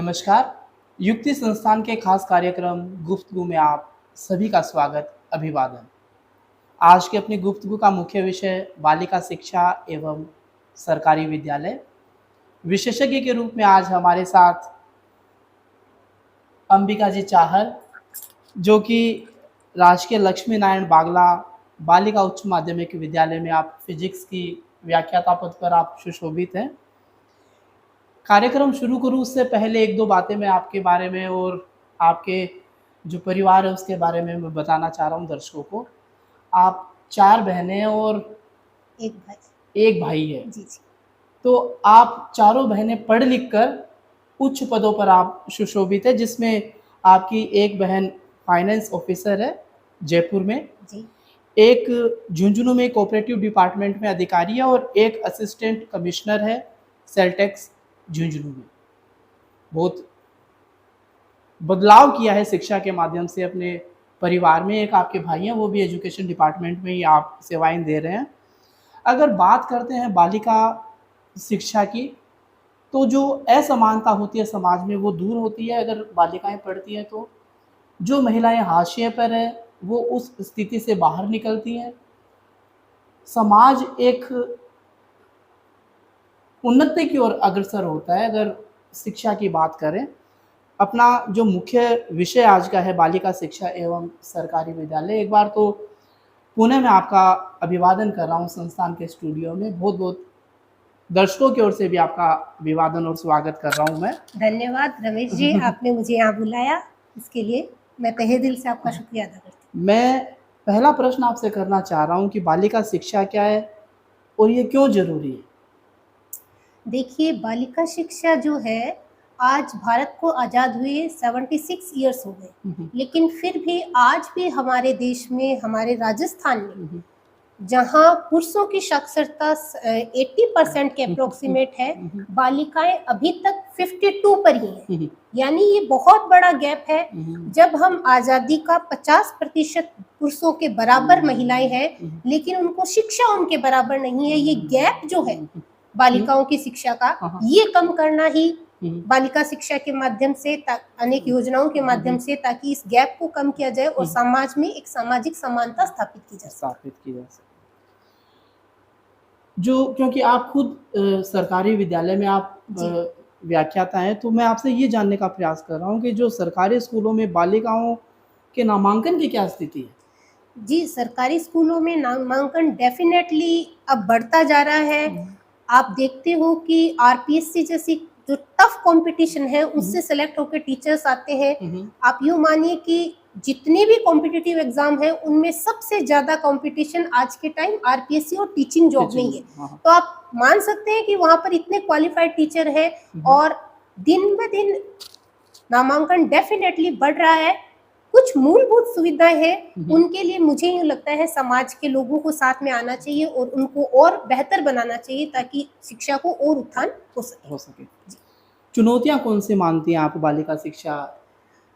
नमस्कार। युक्ति संस्थान के खास कार्यक्रम गुफ्तगू में आप सभी का स्वागत, अभिवादन। आज की अपनी गुफ्तगू का मुख्य विषय बालिका शिक्षा एवं सरकारी विद्यालय। विशेषज्ञ के रूप में आज हमारे साथ अंबिका जी चाहर, जो कि राजकीय लक्ष्मी नारायण बागला बालिका उच्च माध्यमिक विद्यालय में आप फिजिक्स की व्याख्याता पद पर आप सुशोभित हैं। कार्यक्रम शुरू करूँ उससे पहले एक दो बातें मैं आपके बारे में और आपके जो परिवार है उसके बारे में मैं बताना चाह रहा हूँ दर्शकों को। आप 4 बहनें और एक भाई है। जी जी। तो आप चारों बहनें पढ़ लिख कर उच्च पदों पर आप सुशोभित है, जिसमें आपकी एक बहन फाइनेंस ऑफिसर है जयपुर में, जी। एक झुंझुनू में कोऑपरेटिव डिपार्टमेंट में अधिकारी है और एक असिस्टेंट कमिश्नर है सेलटेक्स झुंझुनू में। बहुत बदलाव किया है शिक्षा के माध्यम से अपने परिवार में। एक आपके भाई हैं, वो भी एजुकेशन डिपार्टमेंट में ही आप सेवाएं दे रहे हैं। अगर बात करते हैं बालिका शिक्षा की, तो जो असमानता होती है समाज में वो दूर होती है अगर बालिकाएं पढ़ती हैं तो। जो महिलाएं हाशिए पर है वो उस स्थिति से बाहर निकलती हैं। समाज एक उन्नति की ओर अग्रसर होता है अगर शिक्षा की बात करें। अपना जो मुख्य विषय आज का है बालिका शिक्षा एवं सरकारी विद्यालय। एक बार तो पुनः मैं आपका अभिवादन कर रहा हूँ संस्थान के स्टूडियो में। बहुत बहुत दर्शकों की ओर से भी आपका अभिवादन और स्वागत कर रहा हूँ मैं। धन्यवाद रमेश जी, आपने मुझे यहाँ बुलाया, इसके लिए मैं तहे दिल से आपका शुक्रिया अदा करती हूँ। मैं पहला प्रश्न आपसे करना चाह रहा हूँ कि बालिका शिक्षा क्या है और ये क्यों जरूरी है? देखिए, बालिका शिक्षा जो है, आज भारत को आज़ाद हुए 76 ईयर्स हो गए, लेकिन फिर भी आज भी हमारे देश में, हमारे राजस्थान में, जहाँ पुरुषों की साक्षरता 80% के अप्रोक्सीमेट है, बालिकाएं अभी तक 52 पर ही हैं। यानी ये बहुत बड़ा गैप है। जब हम आज़ादी का 50% पुरुषों के बराबर महिलाएं हैं, लेकिन उनको शिक्षा उनके बराबर नहीं है। ये गैप जो है बालिकाओं की शिक्षा का, ये कम करना ही बालिका शिक्षा के माध्यम से, अनेक योजनाओं के माध्यम से, ताकि इस गैप को कम किया जाए और समाज में एक सामाजिक समानता स्थापित की जा सके। जो क्योंकि आप खुद सरकारी विद्यालय में आप व्याख्याता हैं, तो मैं आपसे ये जानने का प्रयास कर रहा हूँ कि जो सरकारी स्कूलों में बालिकाओं के नामांकन की क्या स्थिति है? जी, सरकारी स्कूलों में नामांकन डेफिनेटली अब बढ़ता जा रहा है। आप देखते हो कि आरपीएससी जैसी जो टफ कंपटीशन है उससे सेलेक्ट होकर टीचर्स आते हैं। आप यूँ मानिए कि जितने भी कॉम्पिटिटिव एग्जाम है उनमें सबसे ज्यादा कंपटीशन आज के टाइम आरपीएससी और टीचिंग जॉब में ही है। तो आप मान सकते हैं कि वहाँ पर इतने क्वालिफाइड टीचर है और दिन ब दिन नामांकन डेफिनेटली बढ़ रहा है। कुछ मूलभूत सुविधाएं हैं, उनके लिए मुझे यूँ लगता है समाज के लोगों को साथ में आना चाहिए और उनको और बेहतर बनाना चाहिए ताकि शिक्षा को और उत्थान हो सके। चुनौतियां कौन सी मानती हैं आप बालिका शिक्षा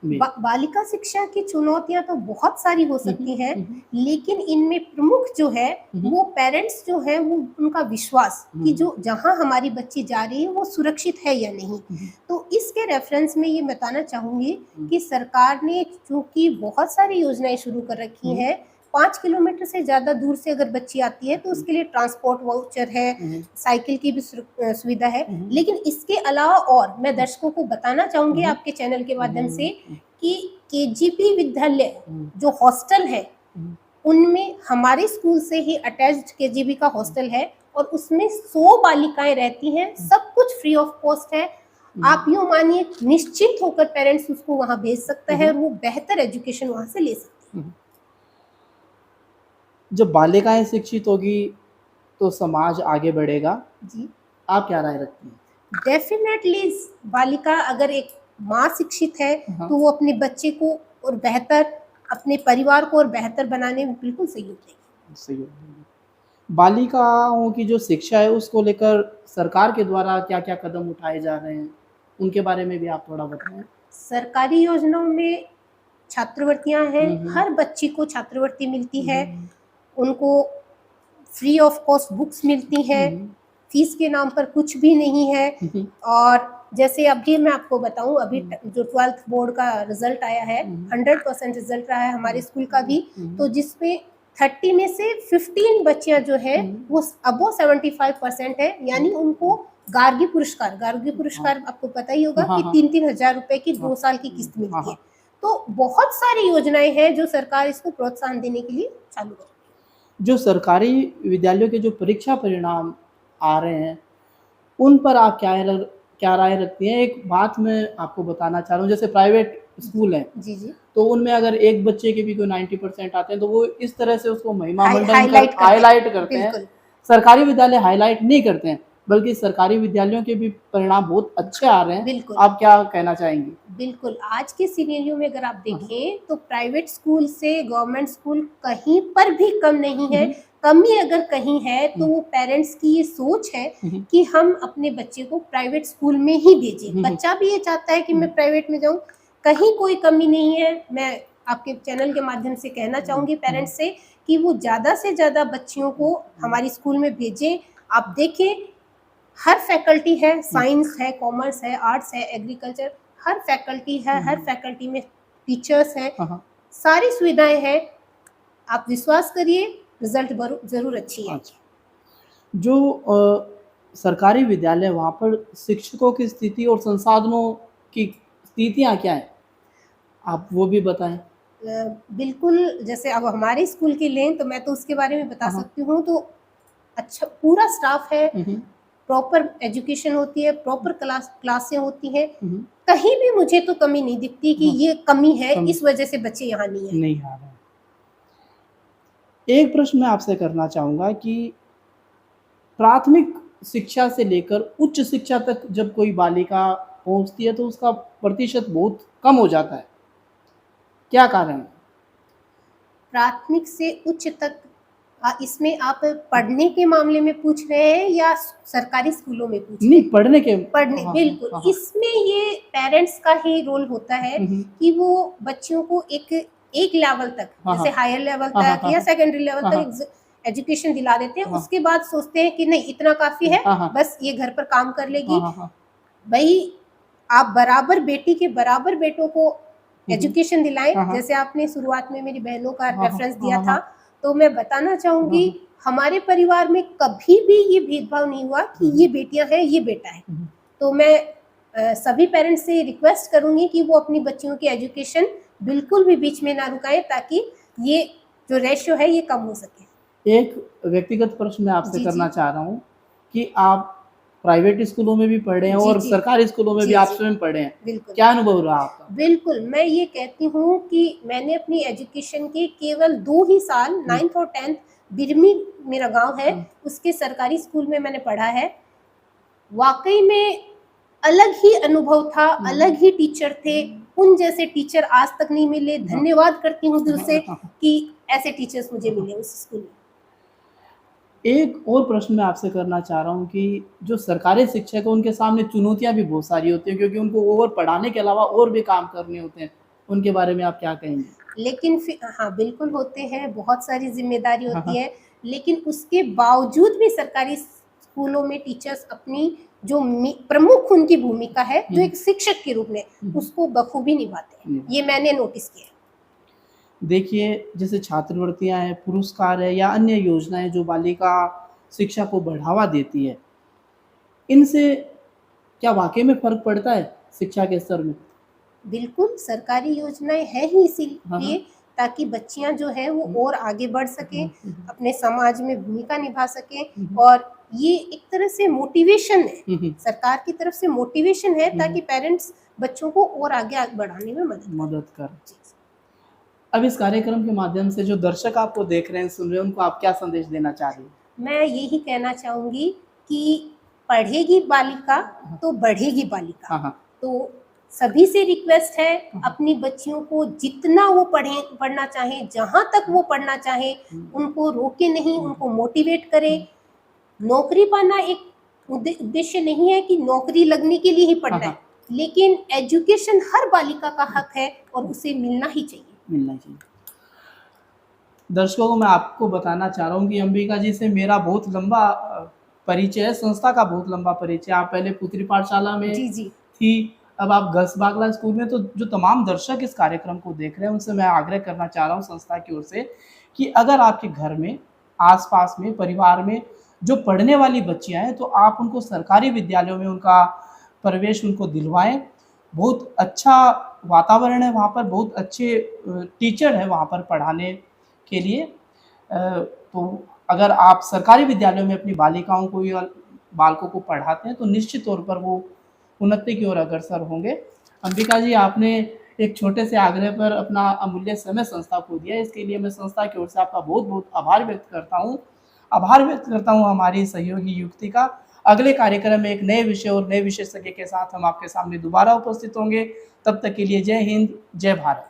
में? बालिका शिक्षा की चुनौतियां तो बहुत सारी हो सकती हैं, लेकिन इनमें प्रमुख जो है वो पेरेंट्स जो है वो उनका विश्वास कि जो जहां हमारी बच्ची जा रही है वो सुरक्षित है या नहीं। तो इसके रेफरेंस में ये बताना चाहूंगी कि सरकार ने चूंकि बहुत सारी योजनाएं शुरू कर रखी हैं, 5 किलोमीटर से ज़्यादा दूर से अगर बच्ची आती है तो उसके लिए ट्रांसपोर्ट वाउचर है, साइकिल की भी सुविधा है। लेकिन इसके अलावा और मैं दर्शकों को बताना चाहूँगी आपके चैनल के माध्यम से कि केजीबी विद्यालय जो हॉस्टल है, उनमें हमारे स्कूल से ही अटैच्ड केजीबी का हॉस्टल है और उसमें 100 बालिकाएं रहती हैं। सब कुछ फ्री ऑफ कॉस्ट है। आप यूँ मानिए निश्चित होकर पेरेंट्स उसको वहाँ भेज सकता है और वो बेहतर एजुकेशन वहाँ से ले सकते हैं। जब बालिकाएं शिक्षित होगी तो समाज आगे बढ़ेगा। जी, आप क्या राय रखती हैं? डेफिनेटली बालिका अगर एक माँ शिक्षित है तो वो अपने बच्चे को और बेहतर, अपने परिवार को और बेहतर बनाने में बिल्कुल सहयोग देगी। बालिकाओं की जो शिक्षा है उसको लेकर सरकार के द्वारा क्या क्या कदम उठाए जा रहे हैं, उनके बारे में भी आप थोड़ा बताएं। सरकारी योजनाओं में छात्रवृत्तियां हैं, हर बच्ची को छात्रवृत्ति मिलती है, उनको फ्री ऑफ कॉस्ट बुक्स मिलती हैं, फीस के नाम पर कुछ भी नहीं है और जैसे अभी मैं आपको बताऊं, अभी जो 12th बोर्ड का रिजल्ट आया है, 100% रिजल्ट रहा है हमारे स्कूल का भी, तो जिसमें 30 में से 15 बच्चियां जो है वो अबो 75% है, यानी उनको गार्गी पुरस्कार आपको पता ही होगा कि 3-3 हजार रुपए की 2 साल की किस्त मिलती है। तो बहुत सारी योजनाएं हैं जो सरकार इसको प्रोत्साहन देने के लिए चालू है। जो सरकारी विद्यालयों के जो परीक्षा परिणाम आ रहे हैं, उन पर आप क्या राय रखती हैं? एक बात मैं आपको बताना चाह रहा हूँ, जैसे प्राइवेट स्कूल हैं, जी जी, तो उनमें अगर एक बच्चे के भी कोई 90% आते हैं, तो वो इस तरह से उसको महिमा मंडन हाईलाइट करते हैं। बिल्कुल सरकारी विद्यालय हाईलाइट नहीं करते हैं, बल्कि सरकारी विद्यालयों के भी परिणाम बहुत अच्छे आ रहे हैं। बिल्कुल आप क्या कहना चाहेंगी? बिल्कुल, आज के सिनेरियो में अगर आप देखें तो प्राइवेट स्कूल से गवर्नमेंट स्कूल कहीं पर भी कम नहीं है। कमी अगर कहीं है तो वो पेरेंट्स की ये सोच है कि हम अपने बच्चे को प्राइवेट स्कूल में ही भेजें। बच्चा भी ये चाहता है कि मैं प्राइवेट में जाऊं, कहीं कोई कमी नहीं है। मैं आपके चैनल के माध्यम से कहना चाहूंगी पेरेंट्स से कि वो ज़्यादा से ज़्यादा बच्चियों को हमारी स्कूल में भेजें। आप देखें, हर फैकल्टी है, साइंस है, कॉमर्स है, आर्ट्स है, एग्रीकल्चर, हर फैकल्टी है, हर फैकल्टी में टीचर्स हैं, सारी सुविधाएं हैं। आप विश्वास करिए, रिजल्ट जरूर अच्छी है। अच्छा, जो सरकारी विद्यालय, वहाँ पर शिक्षकों की स्थिति और संसाधनों की स्थितियाँ क्या हैं? आप वो भी बताएं। बिल्कुल, जैसे अब हमारे स्कूल की लें तो मैं तो उसके बारे में बता सकती हूँ। तो अच्छा पूरा स्टाफ है, प्रॉपर एजुकेशन होती है, प्रॉपर क्लासें होती हैं। कहीं भी मुझे तो कमी नहीं दिखती कि ये कमी है, इस वजह से बच्चे यहाँ नहीं आ रहे। एक प्रश्न मैं आपसे करना चाहूँगा कि प्राथमिक शिक्षा से लेकर उच्च शिक्षा तक जब कोई बालिका पहुँचती है, तो उसका प्रतिशत बहुत कम हो जाता है। क्या कारण है? प्राथमिक से उच्च तक, इसमें आप पढ़ने के मामले में पूछ रहे हैं या सरकारी स्कूलों में पूछ रहे हैं? नहीं, पढ़ने बिल्कुल। इसमें ये पेरेंट्स का ही रोल होता है कि वो बच्चियों को एक लेवल तक, जैसे हायर लेवल तक या सेकेंडरी लेवल तक एजुकेशन दिला देते हैं। उसके बाद सोचते हैं कि नहीं, इतना काफी है, बस ये घर पर काम कर लेगी। भाई, आप बराबर बेटी के बराबर बेटों को एजुकेशन दिलाएं। जैसे आपने शुरुआत में मेरी बहनों का रेफरेंस दिया था, तो मैं बताना चाहूंगी हमारे परिवार में कभी भी ये भेदभाव नहीं हुआ कि ये बेटियां हैं, ये बेटा है। तो मैं सभी पेरेंट्स से रिक्वेस्ट करूंगी कि वो अपनी बच्चियों की एजुकेशन बिल्कुल भी बीच में ना रुकाएं, ताकि ये जो रेशियो है ये कम हो सके। एक व्यक्तिगत प्रश्न मैं आपसे करना चाह रहा हूँ कि आप प्राइवेट स्कूलों में भी पढ़े हैं और सरकारी स्कूलों में भी आप स्वयं पढ़े हैं, बिल्कुल। क्या अनुभव रहा आपका? बिल्कुल, मैं ये कहती हूँ कि मैंने अपनी एजुकेशन के केवल 2 ही साल 9th और 10th बिरमी मेरा गांव है, उसके सरकारी स्कूल में मैंने पढ़ा है। वाकई में अलग ही अनुभव था, अलग ही टीचर थे। उन जैसे टीचर आज तक नहीं मिले। धन्यवाद करती हूँ दिल से कि ऐसे टीचर्स मुझे मिले उस स्कूल में। एक और प्रश्न मैं आपसे करना चाह रहा हूँ कि जो सरकारी शिक्षक है, उनके सामने चुनौतियाँ भी बहुत सारी होती हैं, क्योंकि उनको और पढ़ाने के अलावा और भी काम करने होते हैं। उनके बारे में आप क्या कहेंगे? लेकिन हाँ, बिल्कुल होते हैं, बहुत सारी जिम्मेदारी होती है, लेकिन उसके बावजूद भी सरकारी स्कूलों में टीचर्स अपनी जो प्रमुख उनकी भूमिका है, जो एक शिक्षक के रूप में, उसको बखूबी निभाते हैं। ये मैंने नोटिस किया है। देखिए, जैसे छात्रवृत्तियां हैं, पुरस्कार है या अन्य योजनाएं जो बालिका शिक्षा को बढ़ावा देती है, इनसे क्या वाकई में फर्क पड़ता है शिक्षा के स्तर में? बिल्कुल, सरकारी योजनाएं हैं ही इसीलिए ताकि बच्चियां जो है वो और आगे बढ़ सके, अपने समाज में भूमिका निभा सके। और ये एक तरह से मोटिवेशन है, सरकार की तरफ से मोटिवेशन है, ताकि पेरेंट्स बच्चों को और आगे बढ़ाने में मदद कर। अब इस कार्यक्रम के माध्यम से जो दर्शक आपको देख रहे हैं, सुन रहे हैं, उनको आप क्या संदेश देना चाह रही हैं? मैं यही कहना चाहूंगी कि पढ़ेगी बालिका तो बढ़ेगी बालिका। तो सभी से रिक्वेस्ट है, अपनी बच्चियों को जितना वो पढ़ना चाहे, जहां तक वो पढ़ना चाहे, उनको रोके नहीं, उनको मोटिवेट करें। नौकरी पाना एक उद्देश्य नहीं है कि नौकरी लगने के लिए ही पढ़ना है, लेकिन एजुकेशन हर बालिका का हक है और उसे मिलना ही चाहिए। दर्शकों को मैं आपको बताना चाह रहा हूँ कि अंबिका जी से मेरा बहुत लंबा परिचय है, संस्था का बहुत लंबा परिचय। आप पहले पुत्री पाठशाला में थी, अब आप गर्ल्स बागला स्कूल में, तो जो तमाम दर्शक इस कार्यक्रम को देख रहे हैं, उनसे मैं आग्रह करना चाह रहा हूँ संस्था की ओर से कि अगर आपके घर में, आस-पास में, परिवार में जो पढ़ने वाली बच्चियाँ हैं, तो आप उनको सरकारी विद्यालयों में उनका प्रवेश उनको दिलवाएँ। बहुत अच्छा वातावरण है वहाँ पर, बहुत अच्छे टीचर हैं वहाँ पर पढ़ाने के लिए। तो अगर आप सरकारी विद्यालयों में अपनी बालिकाओं को या बालकों को पढ़ाते हैं, तो निश्चित तौर पर वो उन्नति की ओर अग्रसर होंगे। अंबिका जी, आपने एक छोटे से आग्रह पर अपना अमूल्य समय संस्था को दिया, इसके लिए मैं संस्था की ओर से आपका बहुत-बहुत आभार व्यक्त करता हूँ। आभार व्यक्त करता हूँ हमारी सहयोगी युवती का। अगले कार्यक्रम में एक नए विषय और नए विशेषज्ञ के साथ हम आपके सामने दोबारा उपस्थित होंगे। तब तक के लिए जय हिंद, जय भारत।